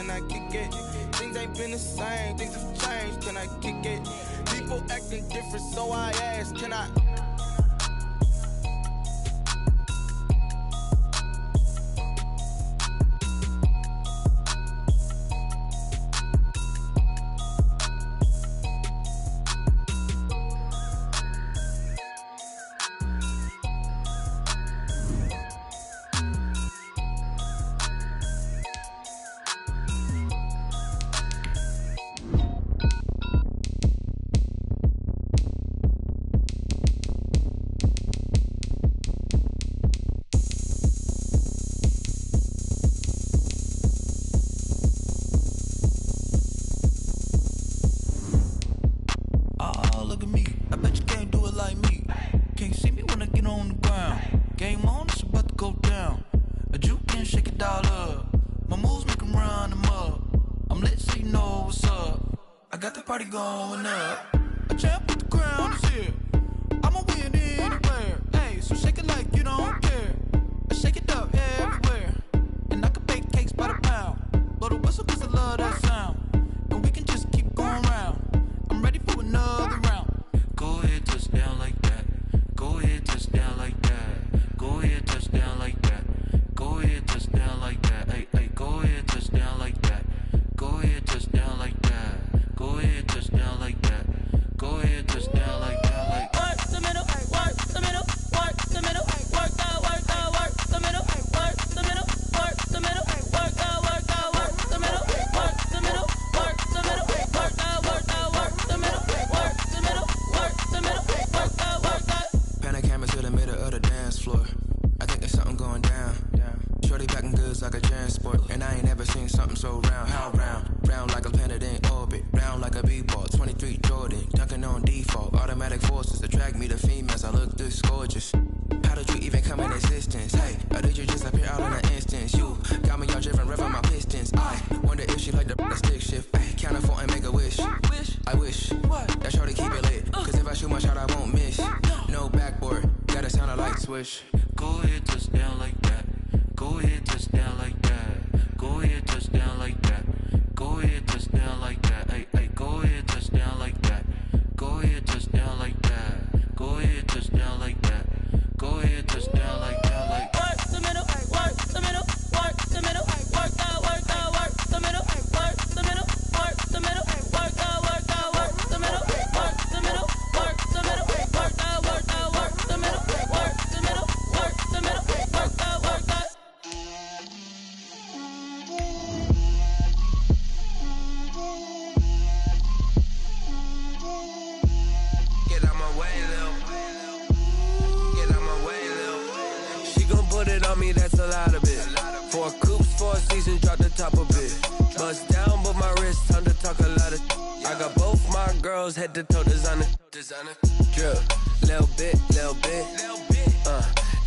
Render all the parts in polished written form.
can I kick it? Things ain't been the same, things have changed, can I kick it? People acting different, so I ask, can I? Party going up. A champ with the crown is here. I'ma win anywhere. Hey, so shake it like you don't care. I shake it up everywhere. And I can bake cakes by the pound. Blow the whistle cause I love that sound. And we can just keep going round. I'm ready for another round. Go ahead, touch down like that. Go ahead, touch down like that. Go ahead, touch down like that. Go ahead, touch down like that. Hey, hey, go ahead, touch down like that. Go ahead, touch down like that. Go ahead, touch down like that. Go ahead, touch down like that. Like work the middle, work the middle, work the middle, work the middle, work the middle, work the middle, work the middle, work the middle, work the middle, work the middle, work the middle, work the middle, work the. Pan a camera to the middle of the dance floor. I think there's something going down. Shorty packing goods like a transport, and I ain't never seen something so round. How round? Round like a planet in orbit, round like a b-ball. 23 Jordan, dunking on default. Automatic forces attract me to females. I look this gorgeous. How did you even come in existence? Hey, or did you just appear out in an instance? You got me all driven, revving my pistons. I wonder if she like the stick shift. Hey, count it 4 and make a wish. I wish that shorty keep it lit. Cause if I shoot my shot, I won't miss. No backboard, gotta sound a light switch. Go ahead, touch down like that. Go ahead, touch down like that. Go ahead, touch down like that. Go ahead, touch down like that. Hey, hey, go ahead, touch down like that. Go ahead, touch down like that. Go ahead, touch down like that. Go ahead, touch down like that. Like work the middle, work the middle, work the middle, work the middle, work the middle, work the middle, work the middle, work the middle, work the middle, work the middle, work the middle, work the middle, work the. Get out my way, Lil. Get out my way, Lil. She gon' put it on me, that's a lot of it. 4 coops, 4 seasons, drop the top a bit. Bust down, but my wrist, time to talk a lot of. I got both my girls, head to toe designer. Drip, little bit, little bit.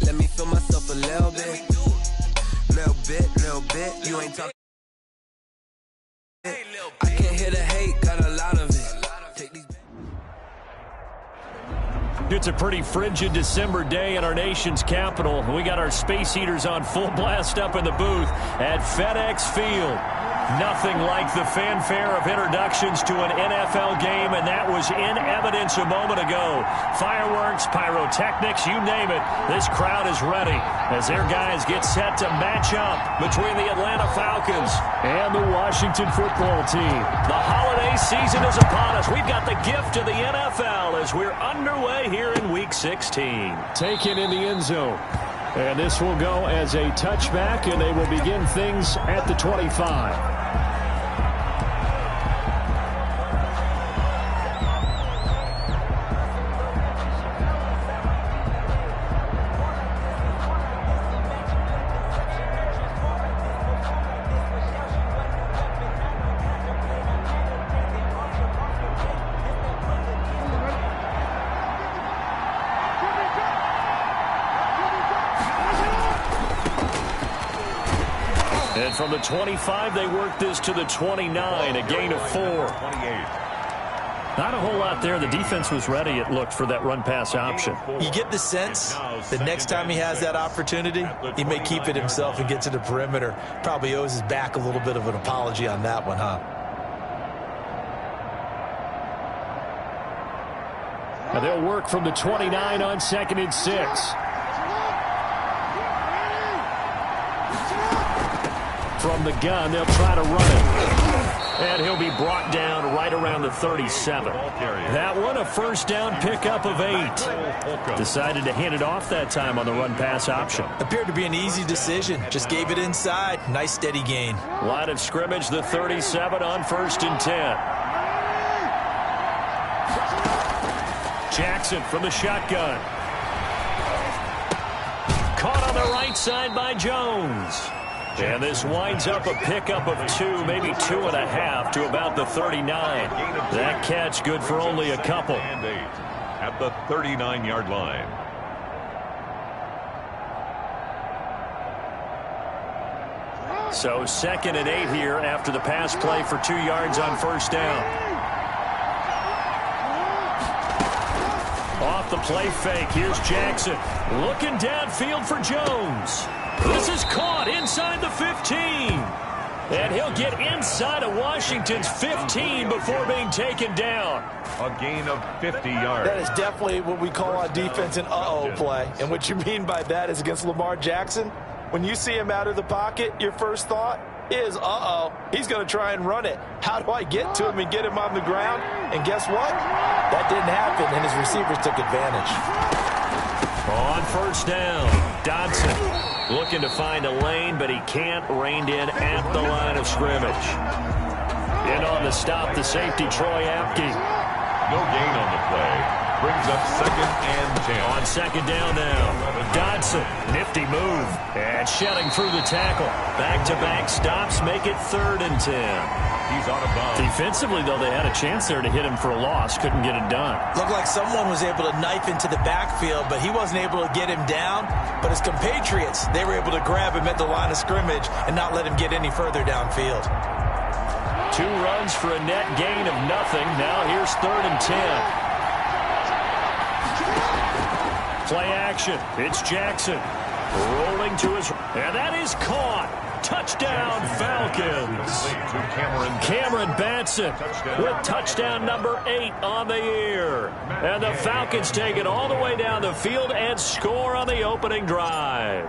Let me feel myself a little bit. Little bit, you ain't talking. I can't hear the hate, got a lot of it. Take these. It's a pretty frigid December day in our nation's capital. We got our space heaters on full blast up in the booth at FedEx Field. Nothing like the fanfare of introductions to an NFL game, and that was in evidence a moment ago. Fireworks, pyrotechnics, you name it. This crowd is ready as their guys get set to match up between the Atlanta Falcons and the Washington football team. The holiday season is upon us. We've got the gift of the NFL as we're underway here in Week 16. Taken in the end zone. And this will go as a touchback, and they will begin things at the 25. And from the 25, they work this to the 29, a gain of 4. Not a whole lot there. The defense was ready, it looked, for that run-pass option. You get the sense that next time he has that opportunity, he may keep it himself and get to the perimeter. Probably owes his back a little bit of an apology on that one, huh? And they'll work from the 29 on 2nd and 6. From the gun, they'll try to run it. And he'll be brought down right around the 37. That one, a first down pickup of 8. Decided to hand it off that time on the run-pass option. Appeared to be an easy decision. Just gave it inside. Nice steady gain. Line of scrimmage, the 37 on 1st and 10. Jackson from the shotgun. Caught on the right side by Jones. And this winds up a pickup of 2, maybe 2.5 to about the 39. That catch good for only a couple. And 8 at the 39-yard line. So 2nd and 8 here after the pass play for 2 yards on 1st down. Off the play fake, here's Jackson. Looking downfield for Jones. This is caught inside the 15. And he'll get inside of Washington's 15 before being taken down. A gain of 50 yards. That is definitely what we call on defense an uh-oh play. And what you mean by that is against Lamar Jackson, when you see him out of the pocket, your first thought is, uh-oh, he's going to try and run it. How do I get to him and get him on the ground? And guess what? That didn't happen, and his receivers took advantage. On 1st down, Dodson looking to find a lane, but he can't. Reined in at the line of scrimmage. In on the stop, the safety, Troy Apke. No gain on the play. Brings up 2nd and 10. On 2nd down now, Dodson, nifty move, and shedding through the tackle. Back-to-back stops make it 3rd and 10. He's out of bounds. Defensively, though, they had a chance there to hit him for a loss. Couldn't get it done. Looked like someone was able to knife into the backfield, but he wasn't able to get him down. But his compatriots, they were able to grab him at the line of scrimmage and not let him get any further downfield. 2 runs for a net gain of nothing. Now here's 3rd and 10. Play action. It's Jackson. Rolling to his... And that is caught. Touchdown, Falcons. Cameron Batson with touchdown number 8 on the year. And the Falcons take it all the way down the field and score on the opening drive.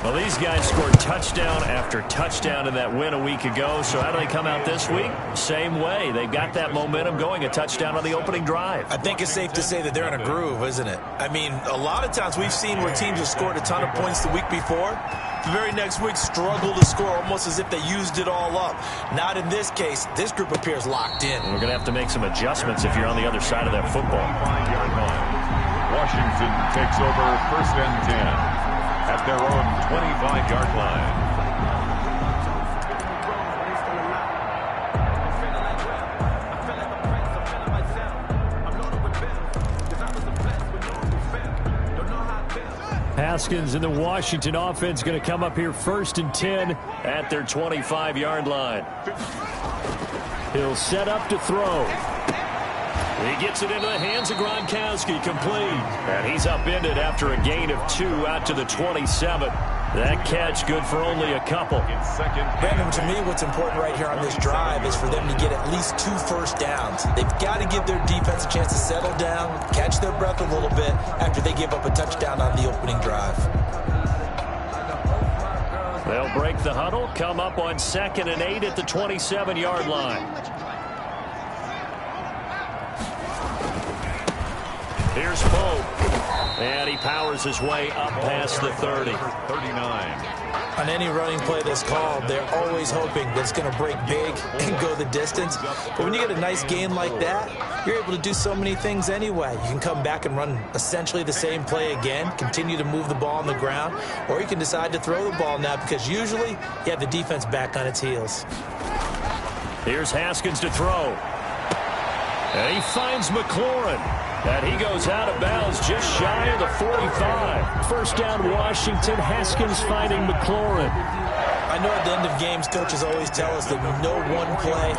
Well, these guys scored touchdown after touchdown in that win a week ago. So how do they come out this week? Same way. They've got that momentum going, a touchdown on the opening drive. I think it's safe to say that they're in a groove, isn't it? I mean, a lot of times we've seen where teams have scored a ton of points the week before. The very next week struggle to score almost as if they used it all up. Not in this case. This group appears locked in. We're going to have to make some adjustments if you're on the other side of that football. 5-yard line. Washington takes over 1st and 10. At their own 25-yard line. Haskins and the Washington offense going to come up here 1st and 10 at their 25-yard line. He'll set up to throw. He gets it into the hands of Gronkowski, complete. And he's upended after a gain of 2 out to the 27. That catch good for only a couple. Brandon, to me, what's important right here on this drive is for them to get at least 2 first downs. They've got to give their defense a chance to settle down, catch their breath a little bit after they give up a touchdown on the opening drive. They'll break the huddle, come up on 2nd and 8 at the 27-yard line. Here's Pope, and he powers his way up past the 30. 39. On any running play that's called, they're always hoping that it's going to break big and go the distance. But when you get a nice gain like that, you're able to do so many things anyway. You can come back and run essentially the same play again, continue to move the ball on the ground, or you can decide to throw the ball now because usually you have the defense back on its heels. Here's Haskins to throw. And he finds McLaurin. And he goes out of bounds just shy of the 45. First down, Washington. Haskins finding McLaurin. I I know at the end of games, coaches always tell us that no one play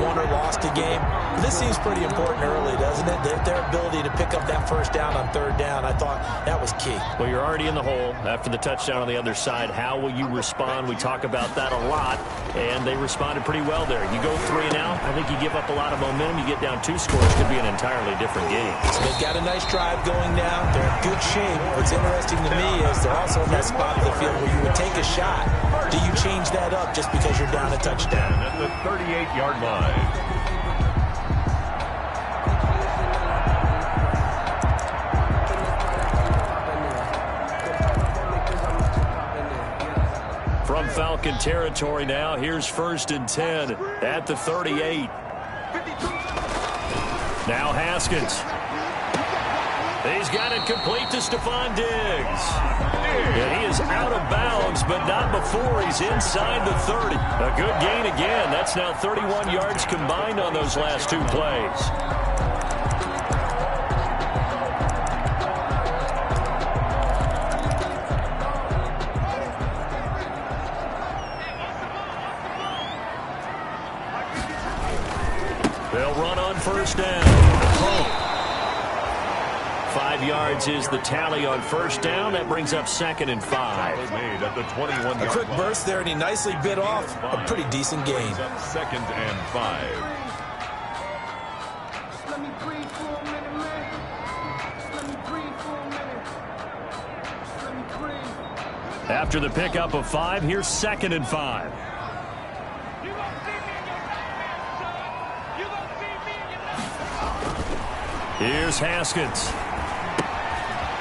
won or lost a game. But this seems pretty important early, doesn't it? Their ability to pick up that first down on third down, I thought that was key. Well, you're already in the hole after the touchdown on the other side. How will you respond? We talk about that a lot, and they responded pretty well there. You go 3 and out, I think you give up a lot of momentum. You get down 2 scores, could be an entirely different game. So they've got a nice drive going now. They're in good shape. What's interesting to me is they're also in that spot of the field where you would take a shot. Do you change that up just because you're down a touchdown? At the 38-yard line. From Falcon territory now, here's 1st and 10 at the 38. Now Haskins. He's got it complete to Stephon Diggs. And he is out of bounds, but not before he's inside the 30. A good gain again. That's now 31 yards combined on those last 2 plays. They'll run on 1st down. 5 yards is the tally on 1st down. That brings up 2nd and 5. Made at the 21-yard A quick burst there, and he nicely bit off a pretty decent gain. 2nd and 5. Let me breathe for a minute, man. Let me breathe for a minute. Let me breathe. After the pickup of 5, here's 2nd and 5. Here's Haskins.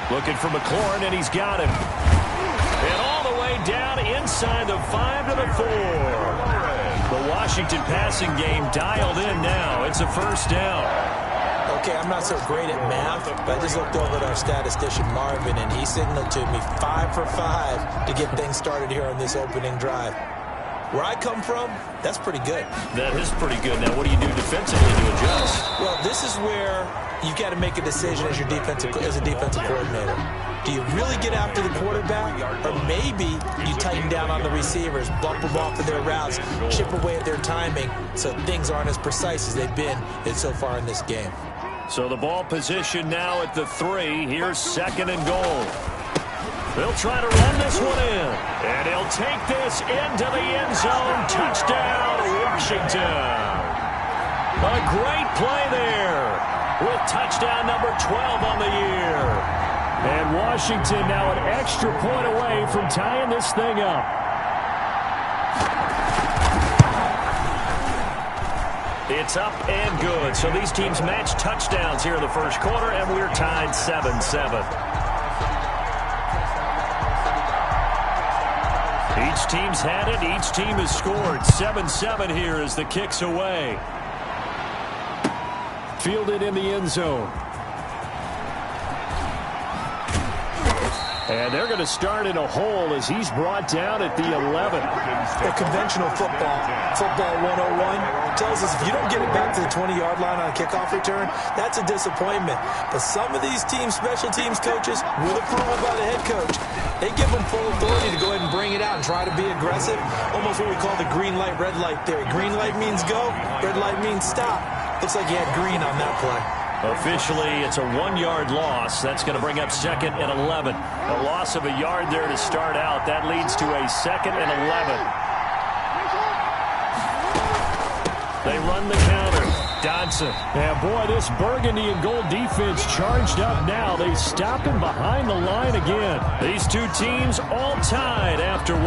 Looking for McLaurin, and he's got him. And all the way down inside the 5 to the 4. The Washington passing game dialed in now. It's a 1st down. Okay, I'm not so great at math, but I just looked over at our statistician, Marvin, and he signaled to me 5 for 5 to get things started here on this opening drive. Where I come from, that's pretty good. That is pretty good. Now, what do you do defensively to adjust? Well, this is where you've got to make a decision as a defensive coordinator. Do you really get after the quarterback, or maybe you tighten down on the receivers, bump them off of their routes, chip away at their timing so things aren't as precise as they've been so far in this game? So the ball position now at the 3. Here's 2nd and goal. They'll try to run this one in. And he'll take this into the end zone. Touchdown, Washington. A great play there with touchdown number 12 on the year. And Washington now an extra point away from tying this thing up. It's up and good. So these teams match touchdowns here in the 1st quarter, and we're tied 7-7. Each team's had it. Each team has scored. 7-7 here as the kick's away. Fielded in the end zone. And they're going to start in a hole as he's brought down at the 11. The conventional football 101, tells us if you don't get it back to the 20-yard line on a kickoff return, that's a disappointment. But some of these teams, special teams coaches, with approval by the head coach, they give them full authority to go ahead and bring it out and try to be aggressive. Almost what we call the green light, red light theory. Green light means go, red light means stop. Looks like he had green on that play. Officially, it's a 1-yard loss. That's going to bring up 2nd and 11. A loss of a yard there to start out. That leads to a 2nd and 11. They run the counter. Dodson. And boy, this burgundy and gold defense charged up now. They stop him behind the line again. These two teams all tied after 1.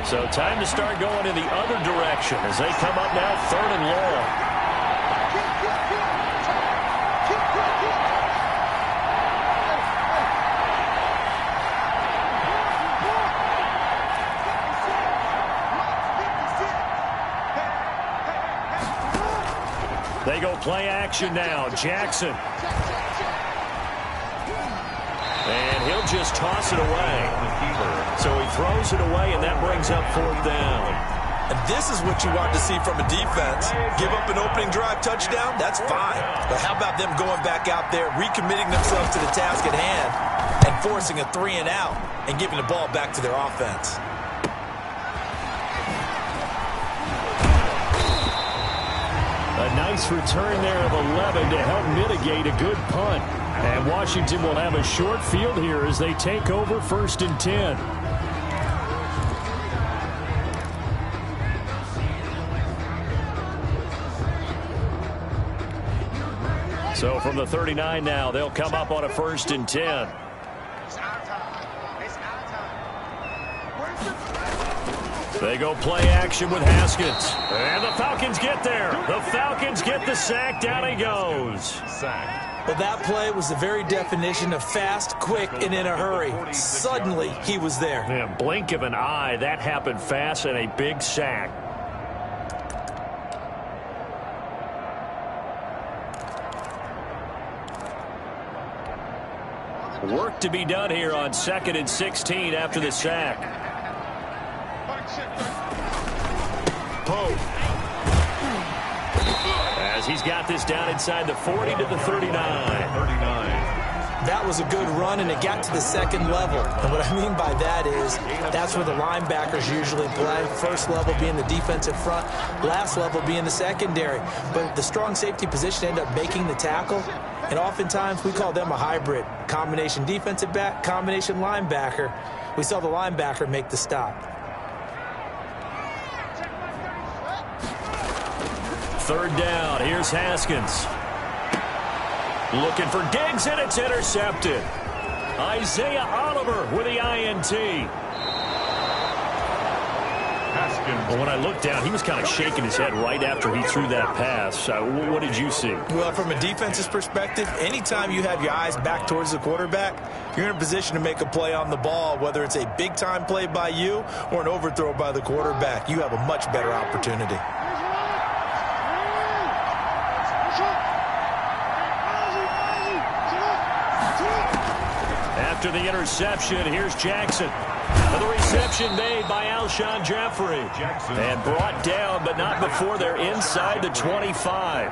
So time to start going in the other direction as they come up now 3rd and long. They go play action now. Jackson. And he'll just toss it away. So he throws it away, and that brings up 4th down. And this is what you want to see from a defense. Give up an opening drive touchdown, that's fine. But how about them going back out there, recommitting themselves to the task at hand, and forcing a 3-and-out and giving the ball back to their offense? A nice return there of 11 to help mitigate a good punt. And Washington will have a short field here as they take over 1st and 10. So from the 39 now, they'll come up on a 1st and 10. They go play action with Haskins. And the Falcons get there. The Falcons get the sack. Down he goes. Sack. Well, that play was the very definition of fast, quick, and in a hurry. Suddenly, he was there. Man, blink of an eye. That happened fast and a big sack. Work to be done here on 2nd and 16 after the sack. Poe. As he's got this down inside the 40 to the 39. That was a good run, and it got to the 2nd level. And what I mean by that is that's where the linebackers usually play. First level being the defensive front, last level being the secondary. But the strong safety position ended up making the tackle. And oftentimes we call them a hybrid. Combination defensive back, combination linebacker. We saw the linebacker make the stop. 3rd down. Here's Haskins. Looking for Diggs, and it's intercepted. Isaiah Oliver with the INT. Well, when I looked down, he was kind of shaking his head right after he threw that pass. What did you see? Well, from a defense's perspective, anytime you have your eyes back towards the quarterback, you're in a position to make a play on the ball, whether it's a big-time play by you or an overthrow by the quarterback. You have a much better opportunity. After the interception, here's Jackson. The reception made by Alshon Jeffrey. And brought down, but not before they're inside the 25.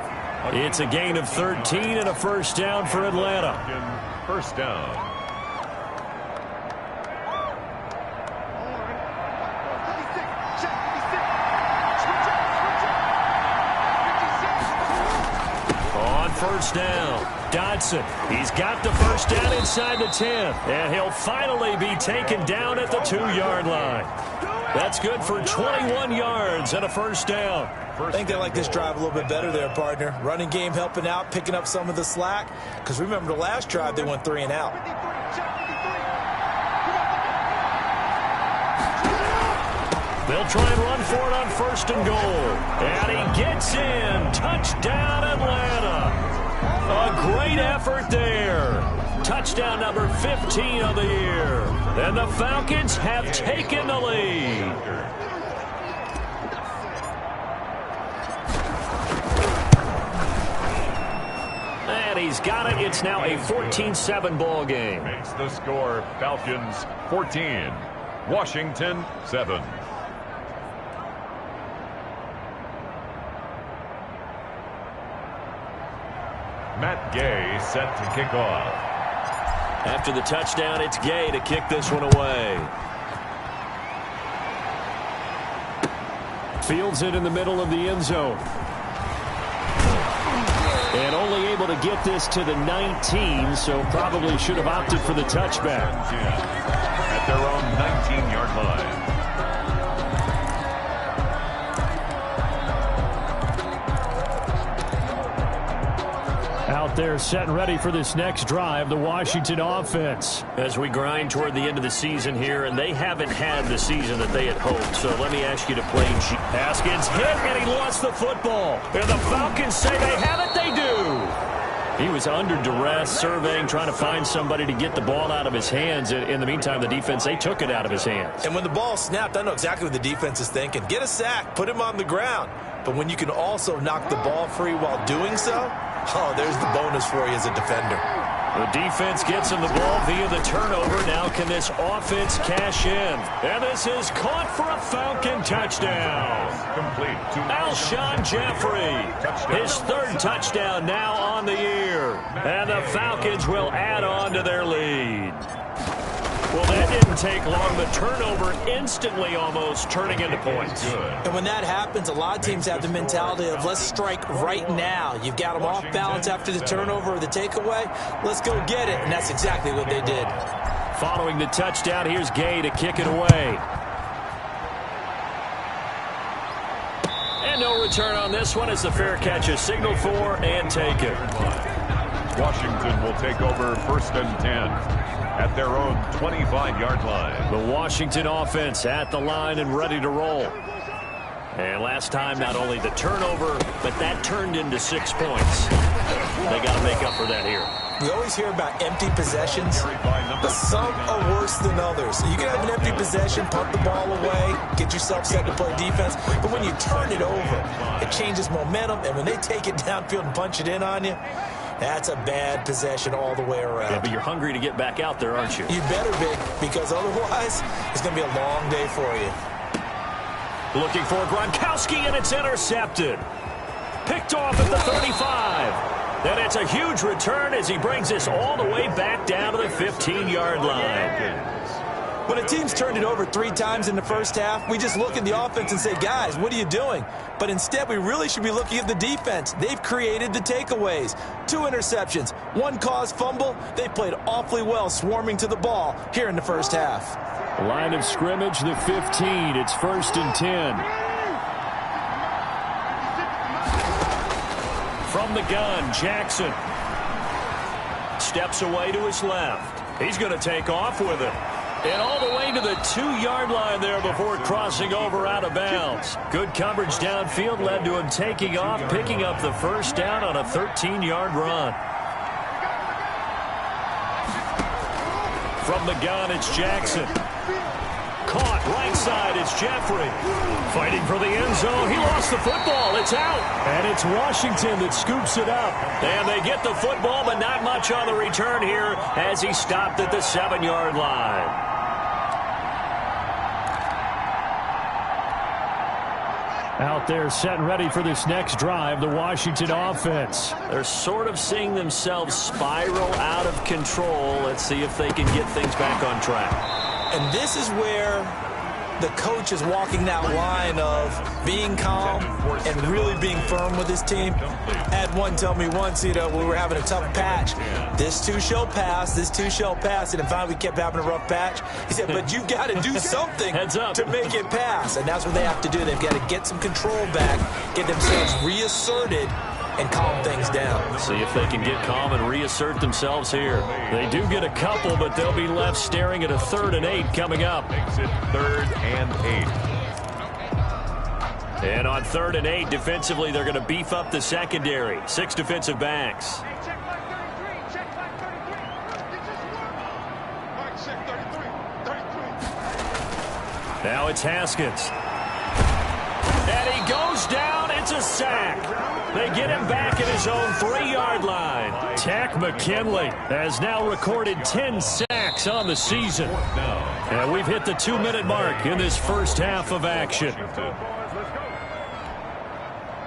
It's a gain of 13 and a 1st down for Atlanta. 1st down. On 1st down. Dodson, he's got the 1st down inside the 10, and he'll finally be taken down at the 2-yard line. That's good for 21 yards and a 1st down. I think they like this drive a little bit better there, partner. Running game helping out, picking up some of the slack, because remember the last drive they went 3-and-out. They'll try and run for it on 1st and goal. And he gets in. Touchdown, Atlanta. A great effort there. Touchdown number 15 of the year. And the Falcons have taken the lead. And he's got it. It's now a 14-7 ball game. Makes the score Falcons 14, Washington 7. Matt Gay set to kick off. After the touchdown, it's Gay to kick this one away. Fields it in the middle of the end zone. And only able to get this to the 19, so probably should have opted for the touchback. At their own 19-yard line. Out there set and ready for this next drive, the Washington offense. As we grind toward the end of the season here, and they haven't had the season that they had hoped. So let me ask you to play Haskins hit, and he lost the football. And the Falcons say they have it, they do. He was under duress, surveying, trying to find somebody to get the ball out of his hands. In the meantime, the defense, they took it out of his hands. And when the ball snapped, I know exactly what the defense is thinking. Get a sack, put him on the ground. But when you can also knock the ball free while doing so, oh, there's the bonus for you as a defender. The defense gets him the ball via the turnover. Now can this offense cash in? And this is caught for a Falcon touchdown. Complete. Alshon Jeffrey, his third touchdown now on the year. And the Falcons will add on to their lead. Well, that didn't take long. The turnover instantly almost turning into points. And when that happens, a lot of teams have the mentality of let's strike right now. You've got them off balance after the turnover or the takeaway. Let's go get it. And that's exactly what they did. Following the touchdown, here's Gay to kick it away. And no return on this one as the fair catch is signaled for and taken. Washington will take over 1st and 10. At their own 25-yard line. The Washington offense at the line and ready to roll. And last time, not only the turnover, but that turned into 6 points. They got to make up for that here. We always hear about empty possessions, but some are worse than others. So you can have an empty possession, punt the ball away, get yourself set to play defense. But when you turn it over, it changes momentum. And when they take it downfield and punch it in on you, that's a bad possession all the way around. Yeah, but you're hungry to get back out there, aren't you? You better be, because otherwise it's going to be a long day for you. Looking for Gronkowski, and it's intercepted. Picked off at the 35. Then it's a huge return as he brings this all the way back down to the 15-yard line. When a team's turned it over 3 times in the first half, we just look at the offense and say, guys, what are you doing? But instead, we really should be looking at the defense. They've created the takeaways. 2 interceptions, 1 caused fumble. They played awfully well swarming to the ball here in the first half. Line of scrimmage, the 15. It's 1st and 10. From the gun, Jackson steps away to his left. He's going to take off with it. And all the way to the 2-yard line there before crossing over out of bounds. Good coverage downfield led to him taking off, picking up the first down on a 13-yard run. From the gun, it's Jackson. Caught right side, it's Jeffrey. Fighting for the end zone. He lost the football. It's out. And it's Washington that scoops it up. And they get the football, but not much on the return here as he stopped at the 7-yard line. Out there set and ready for this next drive, the Washington offense. They're sort of seeing themselves spiral out of control. Let's see if they can get things back on track. And this is where the coach is walking that line of being calm and really being firm with his team. I had one tell me once, we were having a tough patch. This too shall pass, this too shall pass. And finally we kept having a rough patch. He said, but you've got to do something to make it pass. And that's what they have to do. They've got to get some control back, get themselves reasserted, and calm things down. See if they can get calm and reassert themselves here. They do get a couple, but they'll be left staring at a 3rd and 8 coming up. Makes it 3rd and 8. And on 3rd and 8, defensively, they're going to beef up the secondary. 6 defensive backs. Now it's Haskins. And he goes down. It's a sack. They get him back at his own 3-yard line. Takk McKinley has now recorded 10 sacks on the season. And we've hit the 2-minute mark in this first half of action.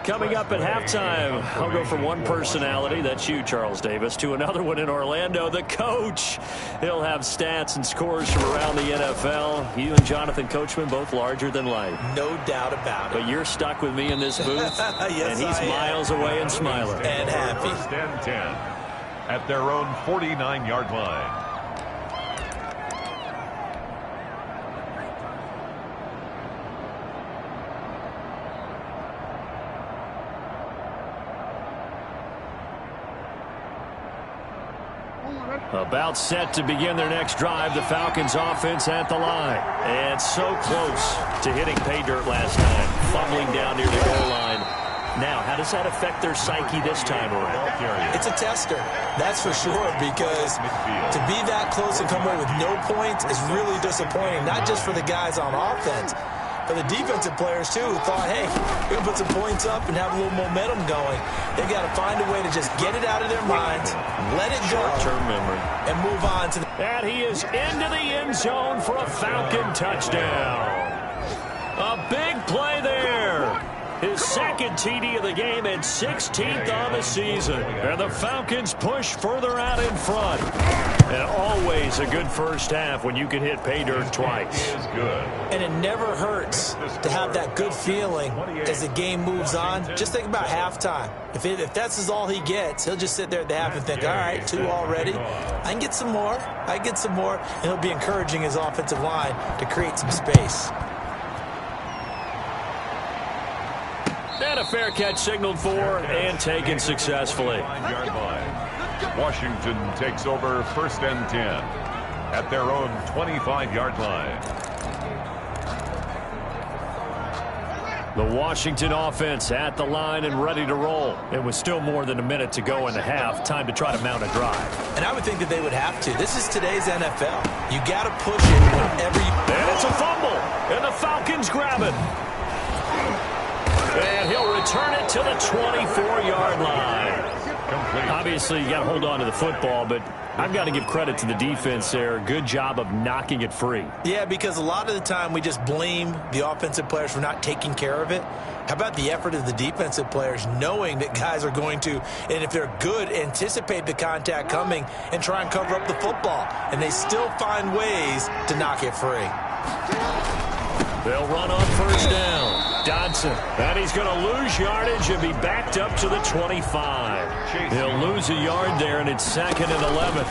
Coming up at halftime, I'll go from one personality, that's you, Charles Davis, to another one in Orlando, the coach. He'll have stats and scores from around the NFL. You and Jonathan Coachman, both larger than life. No doubt about it. But you're stuck with me in this booth, yes, and he's miles away and smiling. And happy. 1st and 10 at their own 49-yard line. About set to begin their next drive, the Falcons offense at the line. And so close to hitting pay dirt last time, fumbling down near the goal line. Now, how does that affect their psyche this time around? It's a tester, that's for sure, because to be that close and come away with no points is really disappointing, not just for the guys on offense, for the defensive players, too, who thought, hey, we're going to put some points up and have a little momentum going. They've got to find a way to just get it out of their minds, let it go, short-term memory, and move on to the... And he is into the end zone for a Falcon touchdown. A big play there. His second TD of the game and 16th on the season. And the Falcons push further out in front. And always a good first half when you can hit pay dirt twice. And it never hurts to have that good feeling as the game moves on. Just think about halftime. If that's all he gets, he'll just sit there at the half and think, all right, 2 already. I can get some more. I can get some more. And he'll be encouraging his offensive line to create some space. And a fair catch signaled for and taken successfully. Washington takes over 1st and 10 at their own 25-yard line. The Washington offense at the line and ready to roll. It was still more than a minute to go in the half. Time to try to mount a drive. And I would think that they would have to. This is today's NFL. You got to push it whenever you... And it's a fumble. And the Falcons grab it. And he'll return it to the 24-yard line. Obviously, you got to hold on to the football, but I've got to give credit to the defense there. Good job of knocking it free. Yeah, because a lot of the time we just blame the offensive players for not taking care of it. How about the effort of the defensive players knowing that guys are going to, and if they're good, anticipate the contact coming and try and cover up the football. And they still find ways to knock it free. They'll run on 1st down. Dodson. And he's going to lose yardage and be backed up to the 25. He'll lose a yard there, and it's 2nd and 11.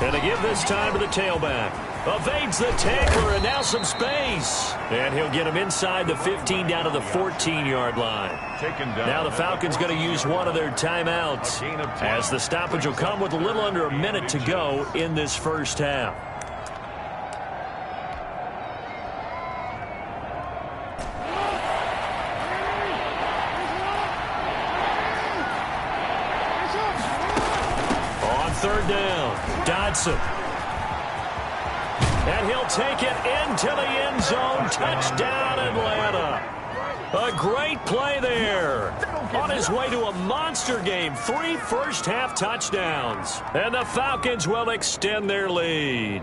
And to give this time to the tailback. Evades the tackler, and now some space. And he'll get him inside the 15 down to the 14-yard line. Now the Falcons going to use one of their timeouts, as the stoppage will come with a little under a minute to go in this first half. Third down, Dodson. And he'll take it into the end zone. Touchdown, Atlanta. A great play there. On his way to a monster game. 3 first-half touchdowns. And the Falcons will extend their lead.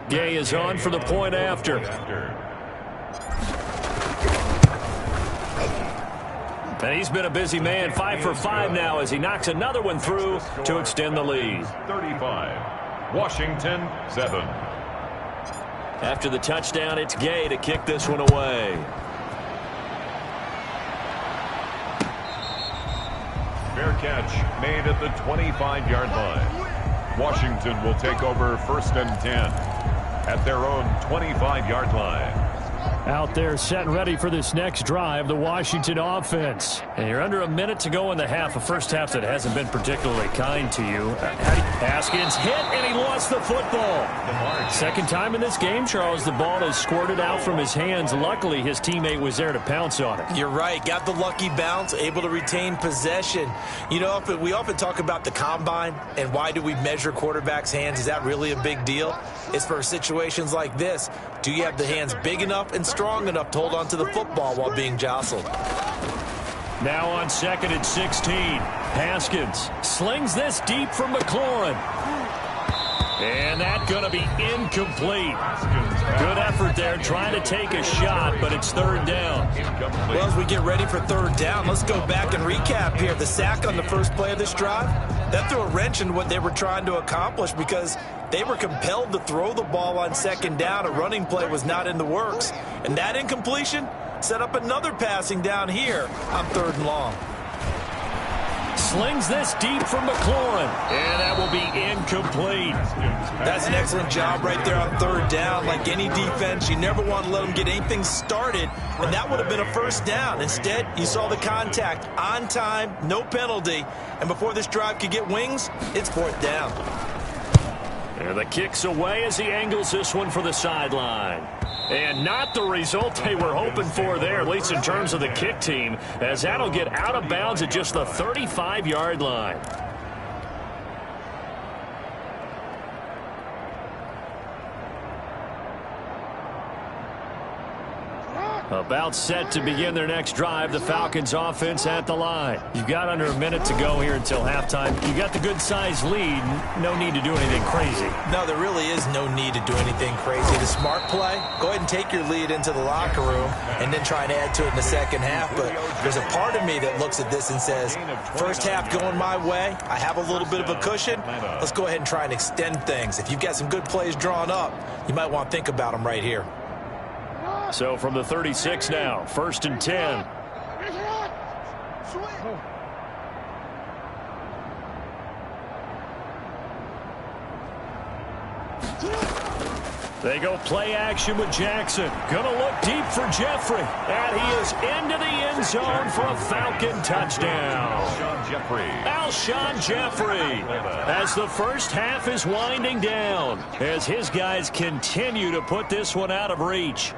Gay is on for the point after. And he's been a busy man, 5 for 5 now as he knocks another one through to extend the lead. 35, Washington 7. After the touchdown, it's Gay to kick this one away. Fair catch made at the 25-yard line. Washington will take over 1st and 10 at their own 25-yard line. Out there set and ready for this next drive, the Washington offense. And you're under a minute to go in the half, a first half that hasn't been particularly kind to you. Haskins hit, and he lost the football. Second time in this game, Charles, the ball has squirted out from his hands. Luckily, his teammate was there to pounce on it. You're right. Got the lucky bounce, able to retain possession. You know, we often talk about the combine and why do we measure quarterbacks' hands. Is that really a big deal? It's for situations like this. Do you have the hands big enough and strong enough to hold on to the football while being jostled? Now on 2nd and 16. Haskins slings this deep from McLaurin. And that's going to be incomplete. Good effort there trying to take a shot, but it's 3rd down. Well, as we get ready for 3rd down, let's go back and recap here. The sack on the first play of this drive, that threw a wrench in what they were trying to accomplish because they were compelled to throw the ball on 2nd down. A running play was not in the works. And that incompletion set up another passing down here on 3rd and long. Slings this deep from McLaurin, and that will be incomplete. That's an excellent job right there on 3rd down. Like any defense, you never want to let them get anything started, and that would have been a 1st down. Instead, you saw the contact on time, no penalty, and before this drive could get wings, it's 4th down. And the kick's away as he angles this one for the sideline. And not the result they were hoping for there, at least in terms of the kick team, as that'll get out of bounds at just the 35-yard line. About set to begin their next drive, the Falcons offense at the line. You've got under a minute to go here until halftime. You got the good-sized lead. No need to do anything crazy. No, there really is no need to do anything crazy. The smart play, go ahead and take your lead into the locker room and then try and add to it in the second half. But there's a part of me that looks at this and says, first half going my way, I have a little bit of a cushion. Let's go ahead and try and extend things. If you've got some good plays drawn up, you might want to think about them right here. So from the 36 now, 1st and 10. They go play action with Jackson. Gonna look deep for Jeffrey. And he is into the end zone for a Falcon touchdown. Alshon Jeffrey. As the first half is winding down, as his guys continue to put this one out of reach.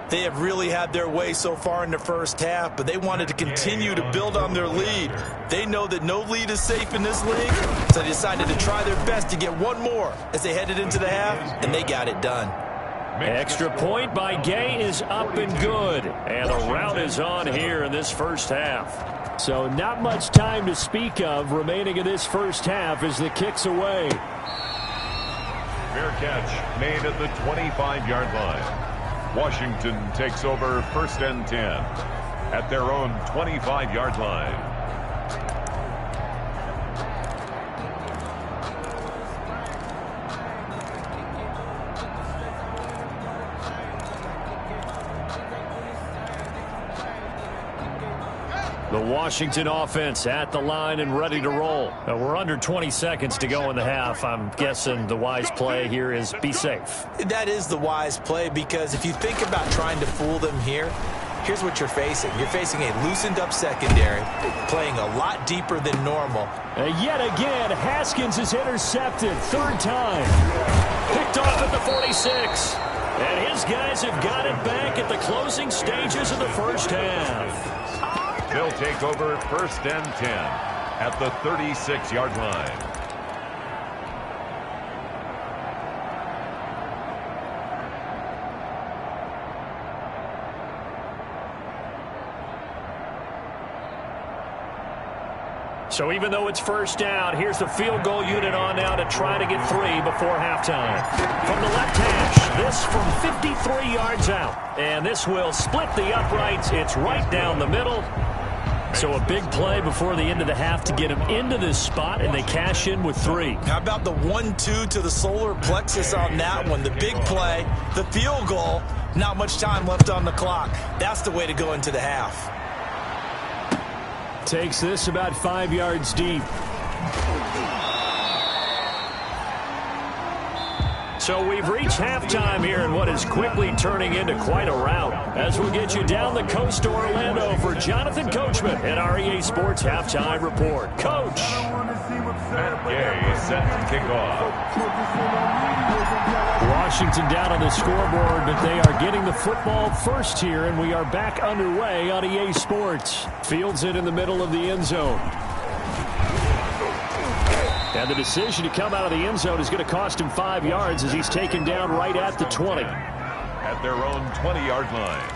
They have really had their way so far in the first half, but they wanted to continue to build on their lead. They know that no lead is safe in this league, so they decided to try their best to get one more as they headed into the half, and they got it done. Extra point by Gay is up and good, and the route is on here in this first half. So not much time to speak of remaining in this first half as the kick's away. Fair catch made at the 25-yard line. Washington takes over 1st and 10 at their own 25-yard line. The Washington offense at the line and ready to roll. We're under 20 seconds to go in the half. I'm guessing the wise play here is be safe. That is the wise play, because if you think about trying to fool them here, here's what you're facing. You're facing a loosened up secondary, playing a lot deeper than normal. Yet again, Haskins is intercepted. 3rd time. Picked off at the 46. And his guys have got it back at the closing stages of the first half. They'll take over 1st and 10 at the 36-yard line. So even though it's first down, here's the field goal unit on now to try to get 3 before halftime. From the left hash, this from 53 yards out. And this will split the uprights. It's right down the middle. So a big play before the end of the half to get him into this spot, and they cash in with 3. How about the 1-2 to the solar plexus on that one? The big play, the field goal, not much time left on the clock. That's the way to go into the half. Takes this about 5 yards deep. So we've reached halftime here in what is quickly turning into quite a rout. As we'll get you down the coast to Orlando for Jonathan Coachman at our EA Sports Halftime Report. Coach. Matt Gay is set to kick off. Washington down on the scoreboard, but they are getting the football first here, and we are back underway on EA Sports. Fields it in the middle of the end zone. And the decision to come out of the end zone is going to cost him 5 yards as he's taken down right at the 20. At their own 20-yard line.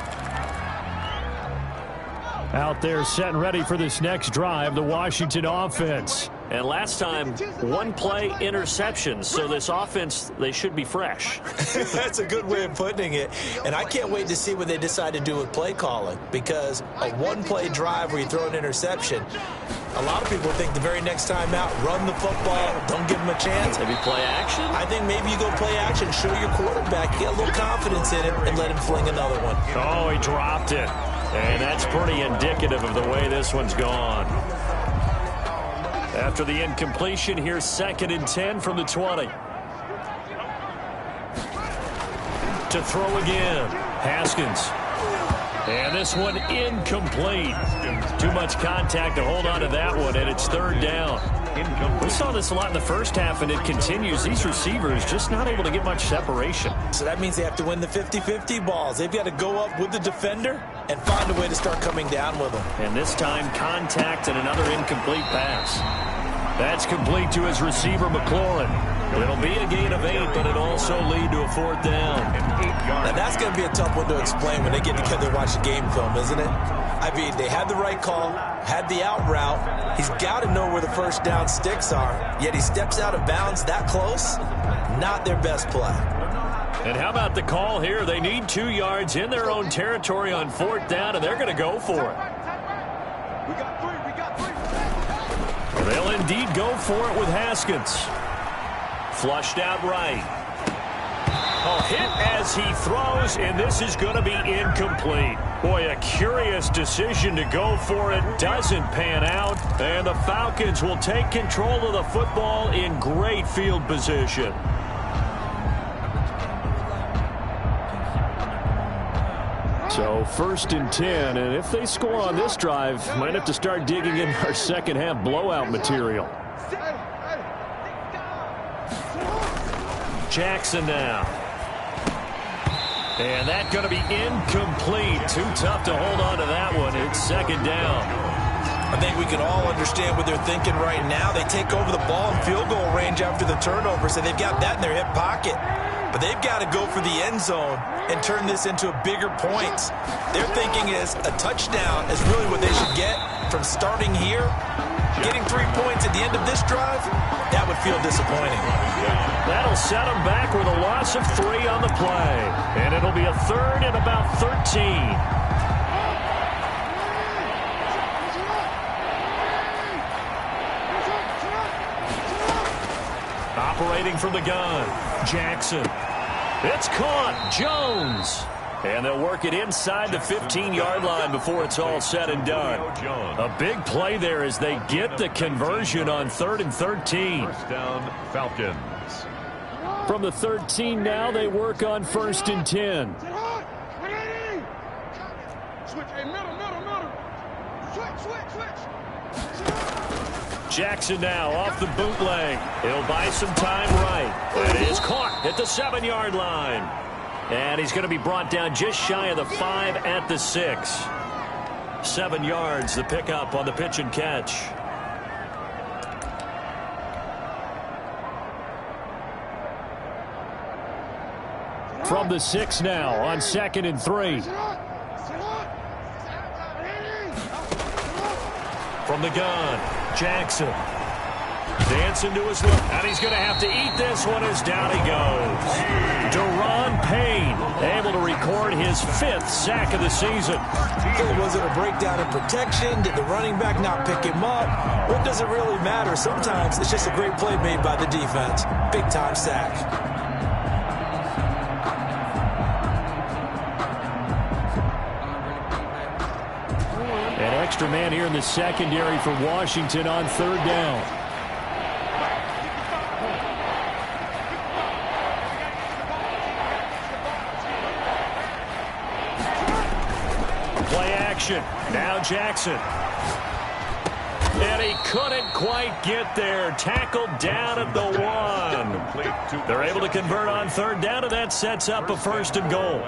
Out there set and ready for this next drive, the Washington offense. And last time, 1 play interception. So this offense, they should be fresh. That's a good way of putting it. And I can't wait to see what they decide to do with play calling, because a 1-play drive where you throw an interception, a lot of people think the very next time out, run the football, don't give them a chance. Maybe play action? I think maybe you go play action, show your quarterback, get a little confidence in him, and let him fling another one. Oh, he dropped it. And that's pretty indicative of the way this one's gone. After the incompletion, here's 2nd and 10 from the 20. To throw again, Haskins. And this one incomplete. Too much contact to hold on to that one, and it's 3rd down. We saw this a lot in the first half, and it continues. These receivers just not able to get much separation. So that means they have to win the 50-50 balls. They've got to go up with the defender and find a way to start coming down with them. And this time, contact and another incomplete pass. That's complete to his receiver, McLaurin. It'll be a gain of 8, but it'll also lead to a 4th down. Now, that's going to be a tough one to explain when they get together and watch the game film, isn't it? I mean, they had the right call, had the out route. He's got to know where the first down sticks are, yet he steps out of bounds that close. Not their best play. And how about the call here? They need 2 yards in their own territory on 4th down, and they're going to go for it. We got three. They'll indeed go for it with Haskins. Flushed out right. A hit as he throws, and this is going to be incomplete. Boy, a curious decision to go for it. Doesn't pan out, and the Falcons will take control of the football in great field position. So 1st and 10, and if they score on this drive, might have to start digging in our second half blowout material. Jackson now. And that's going to be incomplete. Too tough to hold on to that one. It's 2nd down. I think we can all understand what they're thinking right now. They take over the ball in field goal range after the turnover, so they've got that in their hip pocket. But they've got to go for the end zone and turn this into bigger points. Their thinking is a touchdown is really what they should get from starting here. Getting 3 points at the end of this drive, that would feel disappointing. That'll set them back with a loss of 3 on the play. And it'll be a 3rd and about 13. Operating from the gun, Jackson. It's caught, Jones. And they'll work it inside the 15-yard line before it's all said and done. A big play there as they get the conversion on 3rd and 13. First down, Falcons. From the 13 now, they work on 1st and 10. Switch, hey, middle. Switch. Jackson now off the bootleg. He'll buy some time right. It is caught at the 7-yard line. And he's going to be brought down just shy of the 5 at the 6. 7 yards, the pickup on the pitch and catch. From the 6 now on 2nd and 3. From the gun, Jackson. Dancing to his left, and he's going to have to eat this one as down he goes. Deron Payne able to record his 5th sack of the season. Was it a breakdown in protection? Did the running back not pick him up? What does it really matter? Sometimes it's just a great play made by the defense. Big-time sack. An extra man here in the secondary for Washington on 3rd down. Now Jackson. And he couldn't quite get there. Tackled down at the 1. They're able to convert on 3rd down, and that sets up a 1st and goal.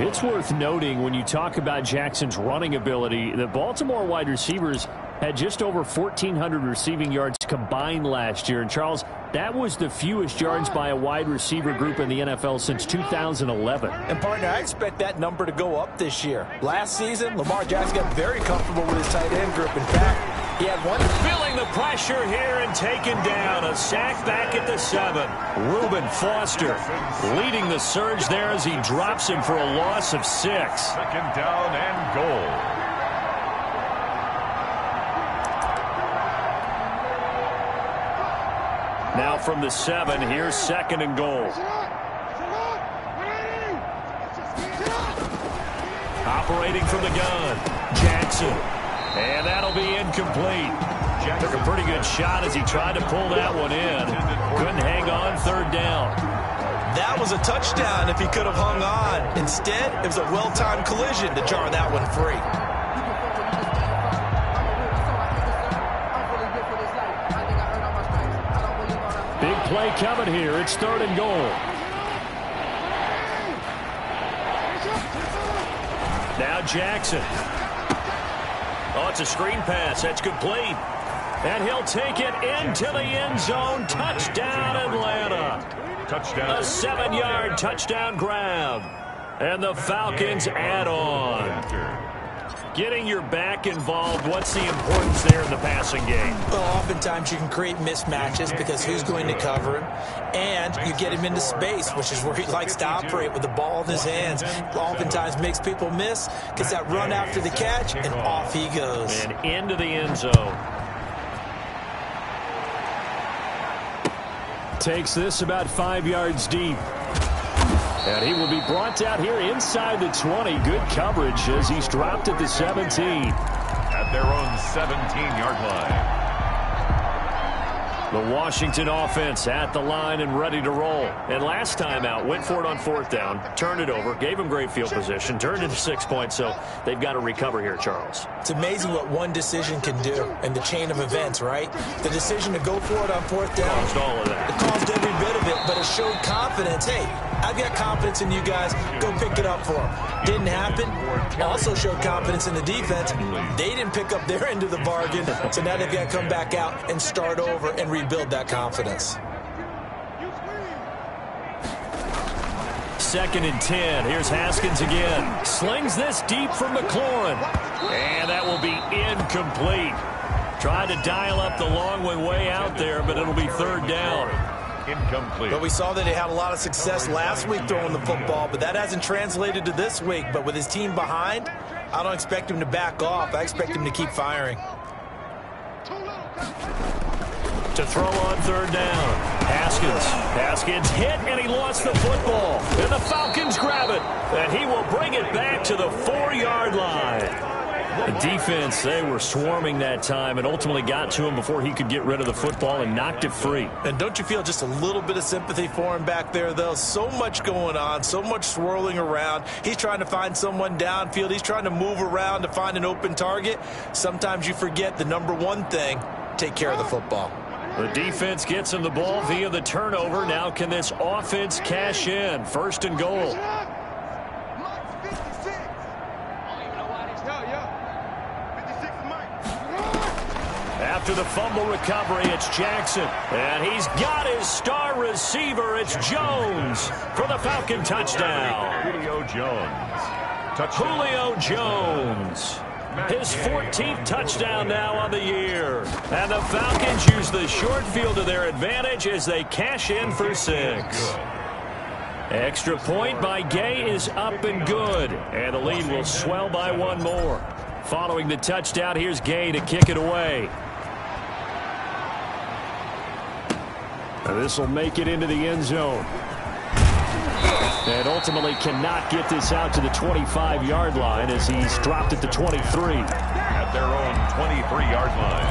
It's worth noting when you talk about Jackson's running ability, the Baltimore wide receivers had just over 1,400 receiving yards combined last year. And, Charles, that was the fewest yards by a wide receiver group in the NFL since 2011. And, partner, I expect that number to go up this year. Last season, Lamar Jackson got very comfortable with his tight end group. In fact, he had one. Feeling the pressure here and taken down. A sack back at the 7. Reuben Foster leading the surge there as he drops him for a loss of 6. 2nd down and goal. Now from the 7, here's 2nd and goal. Operating from the gun, Jackson. And that'll be incomplete. Took a pretty good shot as he tried to pull that one in. Couldn't hang on 3rd down. That was a touchdown if he could have hung on. Instead, it was a well-timed collision to jar that one free. Big play coming here. It's 3rd and goal. Now Jackson. Oh, it's a screen pass. That's complete. And he'll take it into the end zone. Touchdown, Atlanta. Touchdown. A 7-yard touchdown grab. And the Falcons add on. Getting your back involved, what's the importance there in the passing game? Well, oftentimes you can create mismatches because who's going to cover him, and you get him into space, which is where he likes to operate with the ball in his hands. Oftentimes makes people miss, gets that run after the catch, and off he goes. And into the end zone. Takes this about 5 yards deep. And he will be brought down here inside the 20. Good coverage as he's dropped at the 17. At their own 17-yard line. The Washington offense at the line and ready to roll. And last time out, went for it on 4th down, turned it over, gave him great field position, turned it to 6 points, so they've got to recover here, Charles. It's amazing what one decision can do in the chain of events, right? The decision to go for it on 4th down. Caused all of that. It caused every bit of it, but it showed confidence. Hey, I've got confidence in you guys. Go pick it up for them. Didn't happen. Also showed confidence in the defense. They didn't pick up their end of the bargain, so now they've got to come back out and start over and rebuild that confidence. 2nd and 10. Here's Haskins again. Slings this deep from McLaurin. And that will be incomplete. Tried to dial up the long one way out there, but it'll be 3rd down. Incomplete. But we saw that he had a lot of success last week throwing the football, but that hasn't translated to this week. But with his team behind, I don't expect him to back off. I expect him to keep firing. To throw on 3rd down. Haskins hit, and he lost the football. And the Falcons grab it. And he will bring it back to the 4-yard line. The defense, they were swarming that time and ultimately got to him before he could get rid of the football and knocked it free. And don't you feel just a little bit of sympathy for him back there, though? So much going on, so much swirling around. He's trying to find someone downfield. He's trying to move around to find an open target. Sometimes you forget the number one thing, take care of the football. The defense gets him the ball via the turnover. Now can this offense cash in? 1st and goal. After the fumble recovery, it's Jackson. And he's got his star receiver. It's Jones for the Falcon touchdown. Julio Jones. Julio Jones. His 14th touchdown now on the year. And the Falcons use the short field to their advantage as they cash in for 6. Extra point by Gay is up and good. And the lead will swell by 1 more. Following the touchdown, here's Gay to kick it away. This will make it into the end zone. And ultimately cannot get this out to the 25-yard line as he's dropped at the 23. At their own 23-yard line.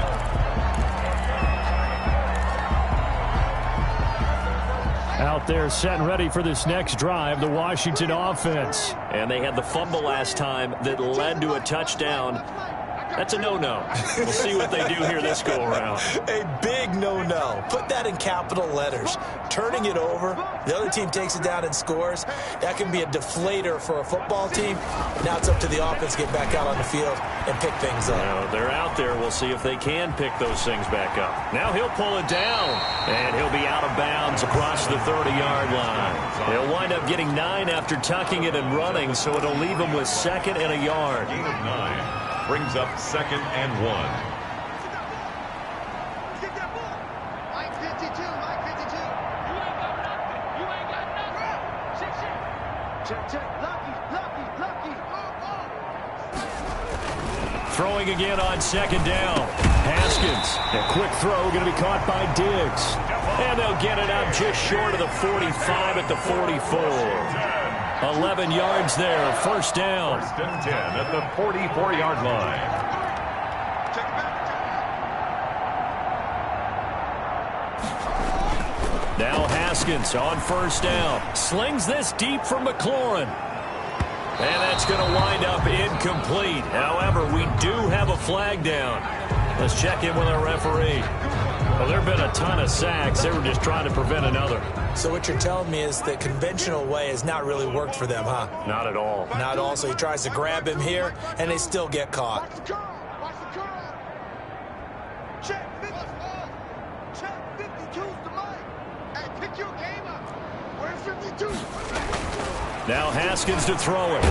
Out there set and ready for this next drive, the Washington offense. And they had the fumble last time that led to a touchdown. That's a no-no. We'll see what they do here this go-around. A big no-no. Put that in capital letters. Turning it over, the other team takes it down and scores. That can be a deflator for a football team. Now it's up to the offense to get back out on the field and pick things up. Now, they're out there. We'll see if they can pick those things back up. Now he'll pull it down, and he'll be out of bounds across the 30-yard line. He'll wind up getting 9 after tucking it and running, so it'll leave him with 2nd and a yard. Gain of 9. Brings up 2nd and 1. Mike 52, Mike 52. You ain't got nothing. You ain't got nothing. Check. Lucky. Throwing again on 2nd down. Haskins. A quick throw going to be caught by Diggs. And they'll get it up just short of the 45 at the 44. 11 yards there, 1st down. 1st and 10 at the 44-yard line. Now Haskins on 1st down. Slings this deep from McLaurin. And that's going to wind up incomplete. However, we do have a flag down. Let's check in with our referee. Well, there have been a ton of sacks. They were just trying to prevent another. So what you're telling me is the conventional way has not really worked for them, huh? Not at all. Not at all. So he tries to grab him here, and they still get caught. Watch the curl. Check 52's the mic. Hey, pick your game up. Now Haskins to throw it.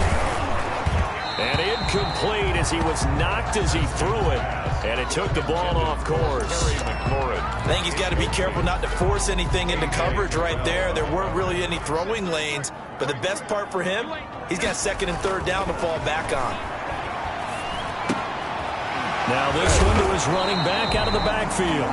And incomplete as he was knocked as he threw it. And it took the ball off course. I think he's got to be careful not to force anything into coverage right there. There weren't really any throwing lanes. But the best part for him, he's got second and third down to fall back on. Now this one to his running back out of the backfield.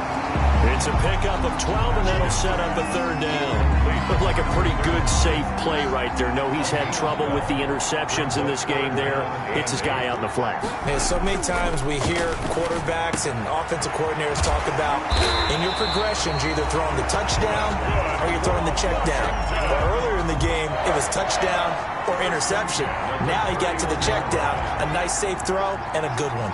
It's a pickup of 12, and that'll set up a third down. Looked like a pretty good, safe play right there. No, he's had trouble with the interceptions in this game there. Hits his guy out in the flat. Yeah, so many times we hear quarterbacks and offensive coordinators talk about in your progressions, you're either throwing the touchdown or you're throwing the check down. Well, earlier in the game, it was touchdown or interception. Now he got to the check down, a nice safe throw, and a good one.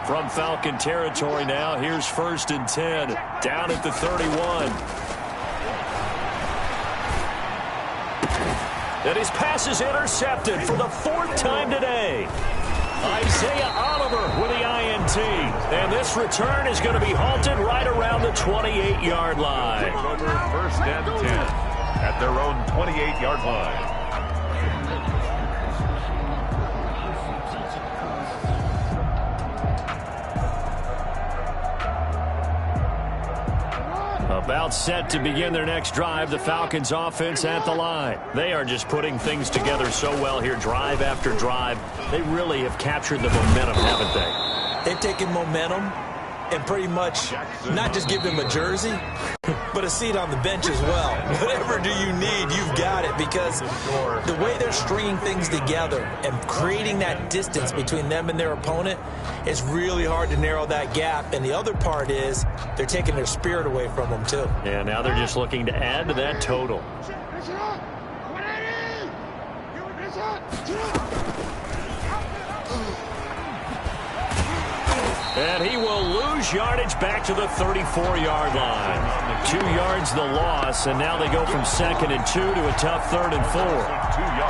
From Falcon territory now, here's 1st and 10, down at the 31. And his pass is intercepted for the 4th time today. Isaiah Oliver with the INT. And this return is going to be halted right around the 28-yard line. Over 1st and 10 at their own 28-yard line. About set to begin their next drive, the Falcons offense at the line. They are just putting things together so well here, drive after drive. They really have captured the momentum, haven't they? They've taken momentum and pretty much not just give them a jersey, but a seat on the bench as well. Whatever do you need, you've got it, because the way they're stringing things together and creating that distance between them and their opponent, it's really hard to narrow that gap. And the other part is they're taking their spirit away from them, too. Yeah, now they're just looking to add to that total. And he will lose yardage back to the 34-yard line. 2 yards the loss, and now they go from 2nd and 2 to a tough 3rd and 4.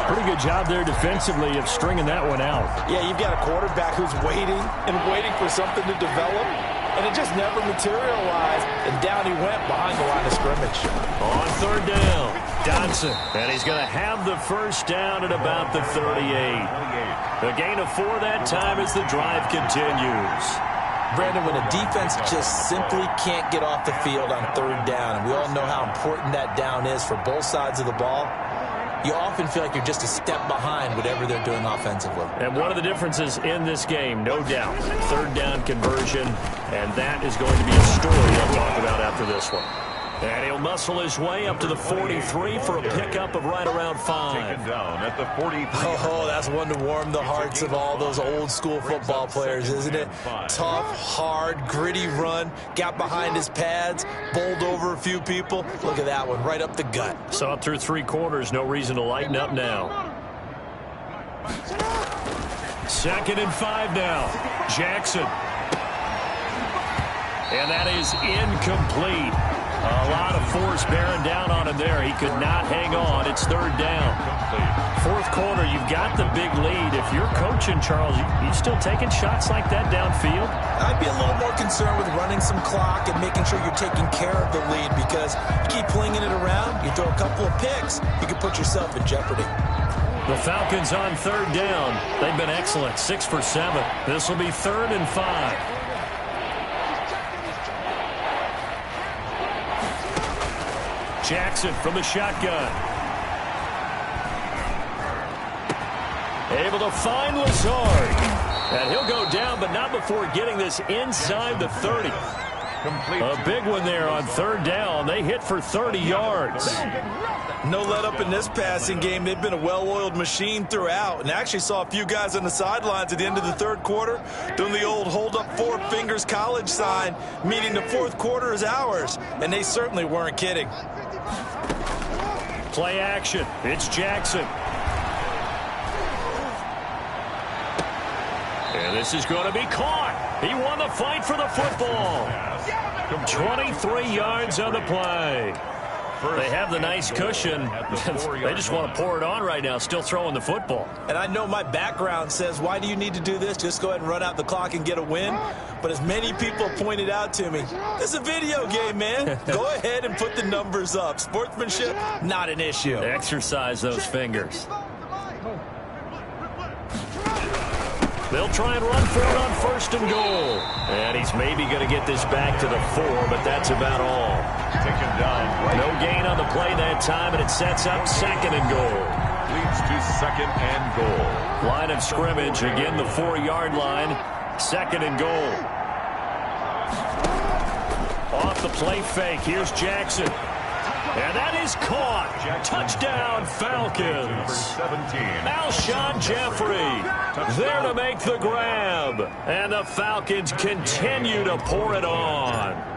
Pretty good job there defensively of stringing that one out. Yeah, you've got a quarterback who's waiting and waiting for something to develop, and it just never materialized, and down he went behind the line of scrimmage. On 3rd down, Dotson, and he's going to have the 1st down at about the 38. A gain of 4 that time as the drive continues. Brandon, when a defense just simply can't get off the field on 3rd down, and we all know how important that down is for both sides of the ball, you often feel like you're just a step behind whatever they're doing offensively. And one of the differences in this game, no doubt, 3rd down conversion, and that is going to be a story I'll talk about after this one. And he'll muscle his way up to the 43 for a pickup of right around 5. Taken down at the 43. Oh, that's one to warm the hearts of all those old-school football players, isn't it? Tough, hard, gritty run, got behind his pads, bowled over a few people. Look at that one, right up the gut. So up through 3 quarters, no reason to lighten up now. 2nd and 5 now. Jackson. And that is incomplete. A lot of force bearing down on him there. He could not hang on. It's 3rd down. 4th quarter, you've got the big lead. If you're coaching, Charles, you still taking shots like that downfield? I'd be a little more concerned with running some clock and making sure you're taking care of the lead, because you keep flinging it around, you throw a couple of picks, you can put yourself in jeopardy. The Falcons on 3rd down. They've been excellent, 6 for 7. This will be 3rd and 5. Jackson from the shotgun. Able to find Lazard. And he'll go down, but not before getting this inside the 30. A big one there on 3rd down. They hit for 30 yards. No let up in this passing game. They've been a well-oiled machine throughout, and actually saw a few guys on the sidelines at the end of the 3rd quarter doing the old hold up 4 fingers college sign, meaning the 4th quarter is ours, and they certainly weren't kidding. Play action. It's Jackson. And this is going to be caught. He won the fight for the football. 23 yards on the play. They have the nice cushion. They just want to pour it on right now, still throwing the football. And I know my background says, why do you need to do this? Just go ahead and run out the clock and get a win. But as many people pointed out to me, this is a video game, man. Go ahead and put the numbers up. Sportsmanship, not an issue. Exercise those fingers. They'll try and run for it on 1st and goal. And he's maybe going to get this back to the 4, but that's about all. Taken down. No gain on the play that time, and it sets up 2nd and goal. Leads to 2nd and goal. Line of scrimmage, again the 4-yard line. 2nd and goal. Off the play fake, here's Jackson. And that is caught. Touchdown, Falcons. 17. Alshon Jeffrey there to make the grab. And the Falcons continue to pour it on.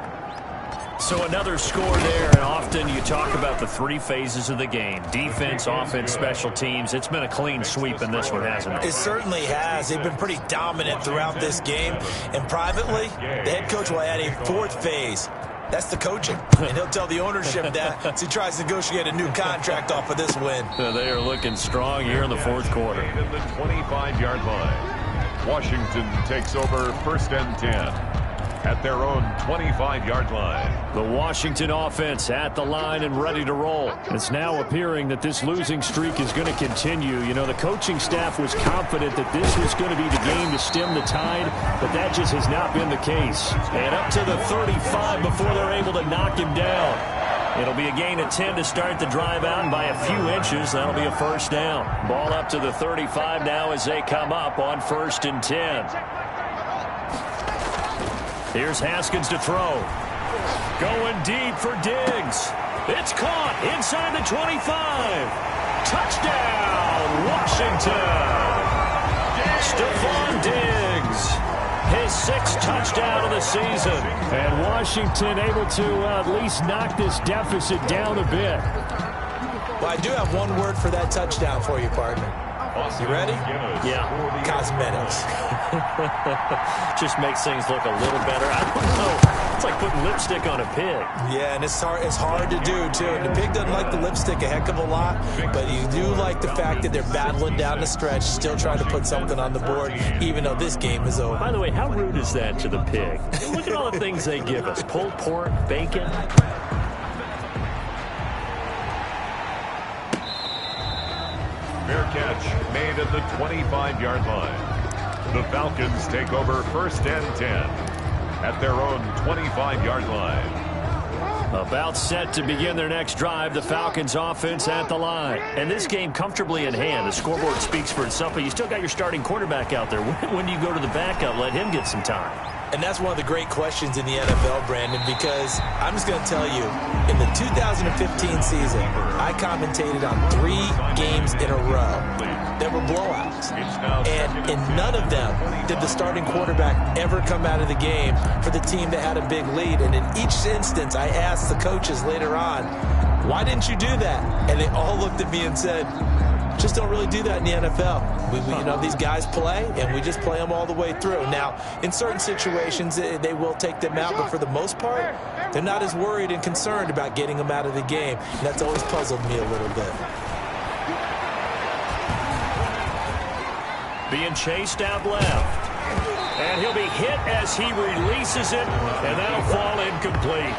So another score there, and often you talk about the 3 phases of the game. Defense, offense, special teams. It's been a clean sweep in this one, hasn't it? It certainly has. They've been pretty dominant throughout this game. And privately, the head coach will add a 4th phase. That's the coaching. And he'll tell the ownership that as he tries to negotiate a new contract off of this win. They are looking strong here in the 4th quarter. At the 25-yard line. Washington takes over 1st and 10. At their own 25-yard line. The Washington offense at the line and ready to roll. It's now appearing that this losing streak is going to continue. You know, the coaching staff was confident that this was going to be the game to stem the tide, but that just has not been the case. And up to the 35 before they're able to knock him down. It'll be a gain of 10 to start the drive out, and by a few inches, that'll be a 1st down. Ball up to the 35 now as they come up on 1st and 10. Here's Haskins to throw. Going deep for Diggs. It's caught inside the 25. Touchdown, Washington. Stephon Diggs. His 6th touchdown of the season. And Washington able to at least knock this deficit down a bit. Well, I do have one word for that touchdown for you, partner. You ready? Yeah. Cosmetics. Just makes things look a little better. I don't know. It's like putting lipstick on a pig. Yeah, and it's hard to do, too. And the pig doesn't like the lipstick a heck of a lot, but you do like the fact that they're battling down the stretch, still trying to put something on the board, even though this game is over. By the way, how rude is that to the pig? Look at all the things they give us. Pulled pork, bacon. Fair catch made at the 25-yard line. The Falcons take over 1st and 10 at their own 25-yard line. About set to begin their next drive, the Falcons offense at the line. And this game comfortably in hand. The scoreboard speaks for itself, but you still got your starting quarterback out there. When do you go to the backup, let him get some time? And that's one of the great questions in the NFL, Brandon, because I'm just going to tell you, in the 2015 season, I commentated on 3 games in a row that were blowouts. And in none of them did the starting quarterback ever come out of the game for the team that had a big lead. And in each instance, I asked the coaches later on, why didn't you do that? And they all looked at me and said, just don't really do that in the NFL. You know, these guys play, and we just play them all the way through. Now, in certain situations, they will take them out, but for the most part, they're not as worried and concerned about getting them out of the game. And that's always puzzled me a little bit. Being chased out left. And he'll be hit as he releases it, and that'll fall incomplete.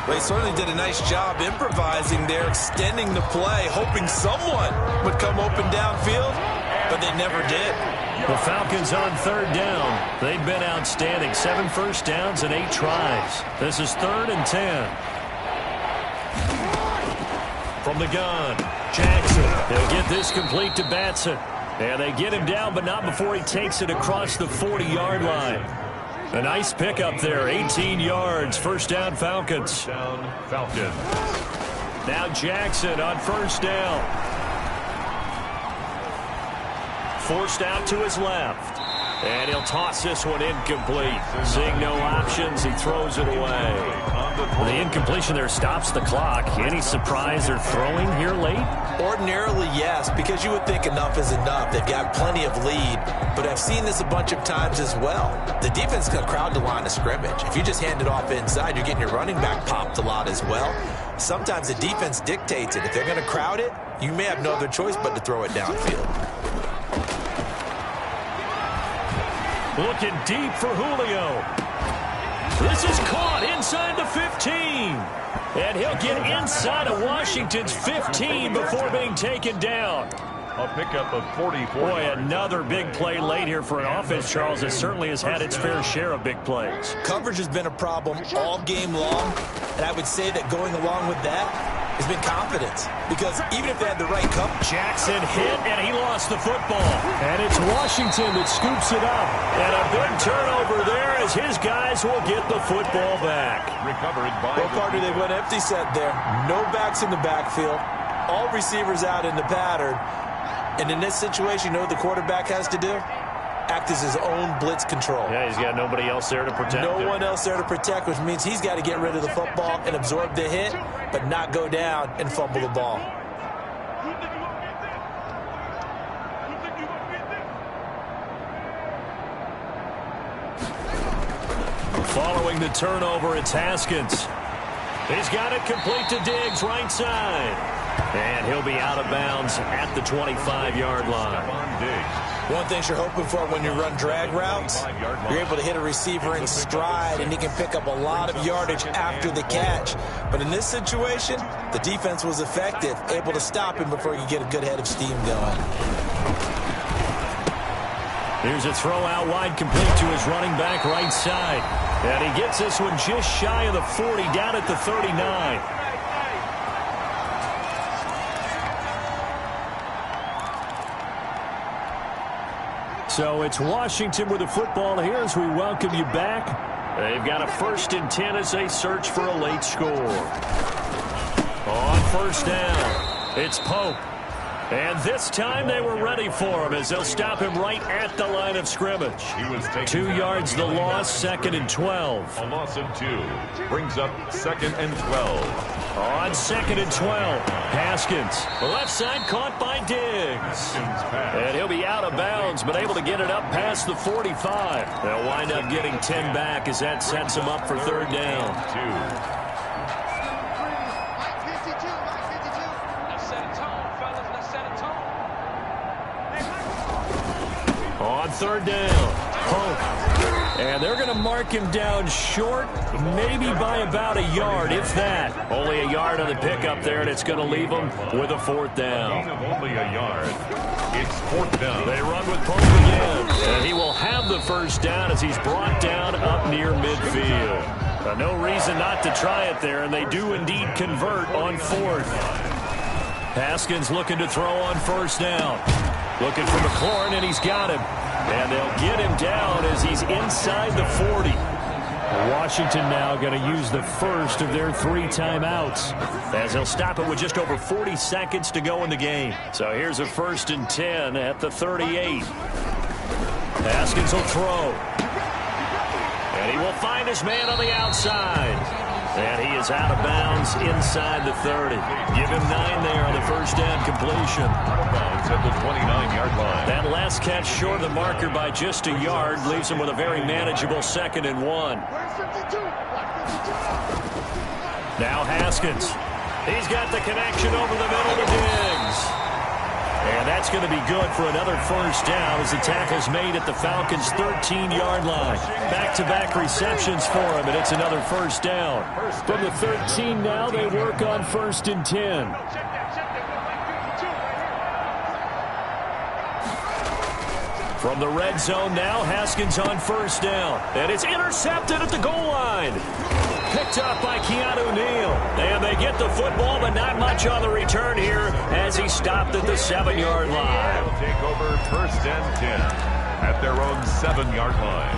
Well, he certainly did a nice job improvising there, extending the play, hoping someone would come open downfield, but they never did. The Falcons on 3rd down. They've been outstanding. 7 first downs and 8 tries. This is 3rd and 10. From the gun, Jackson. He'll get this complete to Batson. And they get him down, but not before he takes it across the 40-yard line. A nice pickup there, 18 yards. 1st down, Falcons. Now Jackson on 1st down. Forced out to his left. And he'll toss this one incomplete. Seeing no options, he throws it away. The incompletion there stops the clock. Any surprise they're throwing here late? Ordinarily, yes, because you would think enough is enough. They've got plenty of lead, but I've seen this a bunch of times as well. The defense can crowd the line of scrimmage. If you just hand it off inside, you're getting your running back popped a lot as well. Sometimes the defense dictates it. If they're going to crowd it, you may have no other choice but to throw it downfield. Looking deep for Julio. This is caught inside the 15. And he'll get inside of Washington's 15 before being taken down. A pickup of 44. Boy, another big play late here for an offense, Charles, that certainly has had its fair share of big plays. Coverage has been a problem all game long, and I would say that going along with that has been confidence. Because even if they had the right coverage... Jackson hit, and he lost the football. And it's Washington that scoops it up. And a big turnover there as his guys will get the football back. Recovered by... Well, partner, they went empty set there. No backs in the backfield. All receivers out in the pattern. And in this situation, you know what the quarterback has to do? Act as his own blitz control. Yeah, he's got nobody else there to protect him. No one else there to protect, which means he's got to get rid of the football and absorb the hit, but not go down and fumble the ball. Following the turnover, it's Haskins. He's got it complete to Diggs, right side. And he'll be out of bounds at the 25-yard line. One thing you're hoping for when you run drag routes, you're able to hit a receiver in stride, and he can pick up a lot of yardage after the catch. But in this situation, the defense was effective, able to stop him before he could get a good head of steam going. Here's a throw out wide, complete to his running back right side. And he gets this one just shy of the 40, down at the 39. So it's Washington with the football here as we welcome you back. They've got a 1st and 10 as they search for a late score. On 1st down, it's Pope. And this time they were ready for him as they'll stop him right at the line of scrimmage. 2 yards the loss, 2nd and 12. A loss of 2 brings up 2nd and 12. On 2nd and 12, Haskins. The left side caught by Diggs. And he'll be out of bounds, but able to get it up past the 45. They'll wind up getting 10 back as that sets them up for 3rd down. 2. On 3rd down, Pope. And they're going to mark him down short, maybe by about a yard, if that. Only a yard on the pickup there, and it's going to leave them with a 4th down. Only a yard. It's 4th down. They run with Pope again. And he will have the 1st down as he's brought down up near midfield. No reason not to try it there, and they do indeed convert on 4th. Haskins looking to throw on 1st down. Looking for McLaurin, and he's got him. And they'll get him down as he's inside the 40. Washington now going to use the first of their 3 timeouts, as they'll stop it with just over 40 seconds to go in the game. So here's a 1st and 10 at the 38. Haskins will throw. And he will find his man on the outside. And he is out of bounds inside the 30. Give him 9 there on the 1st down completion. Out of bounds at the 29-yard line. That last catch short of the marker by just a yard leaves him with a very manageable 2nd and 1. Now Haskins. He's got the connection over the middle to Diggs. And that's going to be good for another 1st down as the tackle's made at the Falcons' 13-yard line. Back-to-back receptions for him, and it's another 1st down. From the 13 now, they work on 1st and 10. From the red zone now, Haskins on 1st down. And it's intercepted at the goal line. Picked up by Keanu Neal. And they get the football, but not much on the return here as he stopped at the 7-yard line. They'll take over 1st and 10 at their own 7-yard line.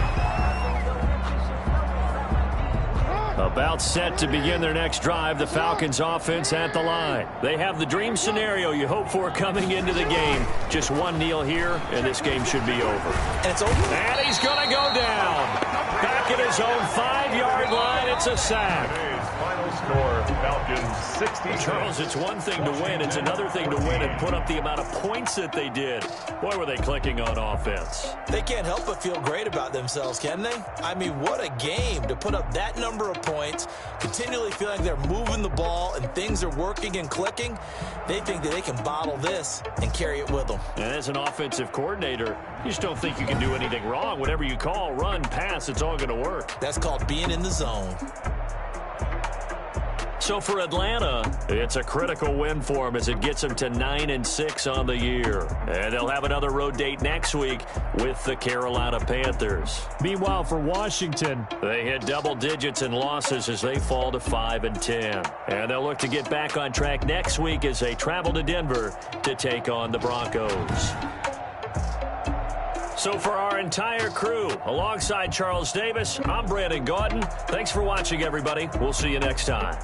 About set to begin their next drive, the Falcons offense at the line. They have the dream scenario you hope for coming into the game. Just one kneel here, and this game should be over. And it's over. And he's going to go down. Back at his own 5-yard line, it's a sack. Today's final score, Falcons 60. Charles, it's one thing to win. It's another thing to win and put up the amount of points that they did. Boy, were they clicking on offense. They can't help but feel great about themselves, can they? I mean, what a game to put up that number of points, continually feeling they're moving the ball and things are working and clicking. They think that they can bottle this and carry it with them. And as an offensive coordinator, you just don't think you can do anything wrong. Whatever you call, run, pass, it's all going to work. That's called being in the zone. So for Atlanta, it's a critical win for them as it gets them to 9-6 on the year. And they'll have another road date next week with the Carolina Panthers. Meanwhile, for Washington, they hit double digits in losses as they fall to 5-10. And they'll look to get back on track next week as they travel to Denver to take on the Broncos. So for our entire crew, alongside Charles Davis, I'm Brandon Gaudin. Thanks for watching, everybody. We'll see you next time.